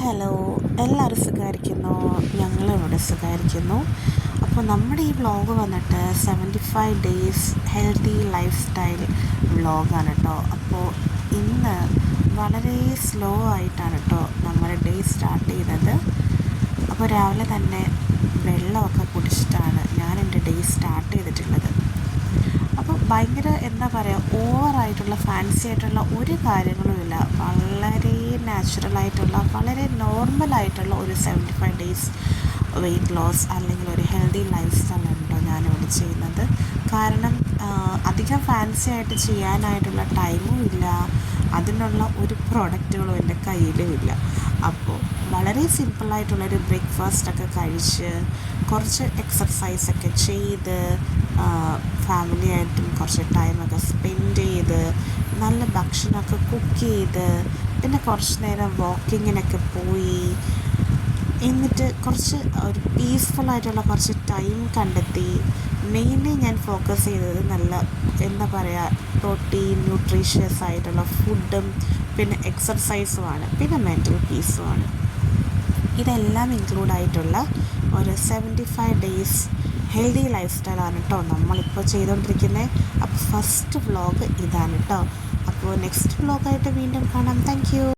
Hello, എല്ലാവരും സുഖമായിരിക്കുന്നു. ഞങ്ങളിവിടെ സുഖമായിരിക്കുന്നു. അപ്പോൾ നമ്മുടെ ഈ വ്ളോഗ് വന്നിട്ട് 75 ഡേയ്സ് ഹെൽത്തി ലൈഫ് സ്റ്റൈൽ വ്ളോഗാണ് കേട്ടോ. അപ്പോൾ ഇന്ന് വളരെ സ്ലോ ആയിട്ടാണ് കേട്ടോ നമ്മുടെ ഡേ സ്റ്റാർട്ട് ചെയ്യുന്നത്. അപ്പോൾ രാവിലെ തന്നെ വെള്ളമൊക്കെ കുടിച്ചിട്ടാണ് ഞാൻ എൻ്റെ ഡേ സ്റ്റാർട്ട് ചെയ്തിട്ടുള്ളത്. അപ്പോൾ ഭയങ്കര എന്താ പറയുക, ഓവറായിട്ടുള്ള ഫാൻസി ആയിട്ടുള്ള ഒരു കാര്യങ്ങളുമില്ല. വളരെ നാച്ചുറലായിട്ടുള്ള വളരെ നോർമലായിട്ടുള്ള ഒരു 75 ഡേയ്സ് വെയ്റ്റ് ലോസ് അല്ലെങ്കിൽ ഒരു ഹെൽത്തി ലൈഫ് സ്റ്റൈലുണ്ടോ ഞാനിവിടെ ചെയ്യുന്നത്. കാരണം അധികം ഫാൻസി ആയിട്ട് ചെയ്യാനായിട്ടുള്ള ടൈമും ഇല്ല, അതിനുള്ള ഒരു പ്രോഡക്റ്റുകളും എൻ്റെ കയ്യിലും ഇല്ല. അപ്പോൾ വളരെ സിമ്പിളായിട്ടുള്ളൊരു ബ്രേക്ക്ഫാസ്റ്റൊക്കെ കഴിച്ച് കുറച്ച് എക്സർസൈസൊക്കെ ചെയ്ത് ഫാമിലിയായിട്ടും കുറച്ച് ടൈമൊക്കെ സ്പെൻഡ് ചെയ്ത് നല്ല ഭക്ഷണമൊക്കെ കുക്ക് ചെയ്ത് പിന്നെ കുറച്ച് നേരം വാക്കിങ്ങിനൊക്കെ പോയി, എന്നിട്ട് കുറച്ച് ഒരു പീസ്ഫുള്ളായിട്ടുള്ള കുറച്ച് ടൈം കണ്ടെത്തി. മെയിൻലി ഞാൻ ഫോക്കസ് ചെയ്തത് നല്ല എന്താ പറയുക, പ്രോട്ടീൻ ന്യൂട്രീഷ്യസ് ആയിട്ടുള്ള ഫുഡും പിന്നെ എക്സർസൈസുമാണ്, പിന്നെ മെൻ്റൽ പീസുമാണ്. ഇതെല്ലാം ഇൻക്ലൂഡായിട്ടുള്ള ഒരു 75 ഡേയ്സ് ഹെൽത്തി ലൈഫ് സ്റ്റൈലാണ് കേട്ടോ നമ്മളിപ്പോൾ ചെയ്തുകൊണ്ടിരിക്കുന്നത്. അപ്പോൾ ഫസ്റ്റ് വ്ളോഗ് ഇതാണ് കേട്ടോ. അപ്പോൾ നെക്സ്റ്റ് വ്ളോഗായിട്ട് വീണ്ടും കാണാം. Thank you.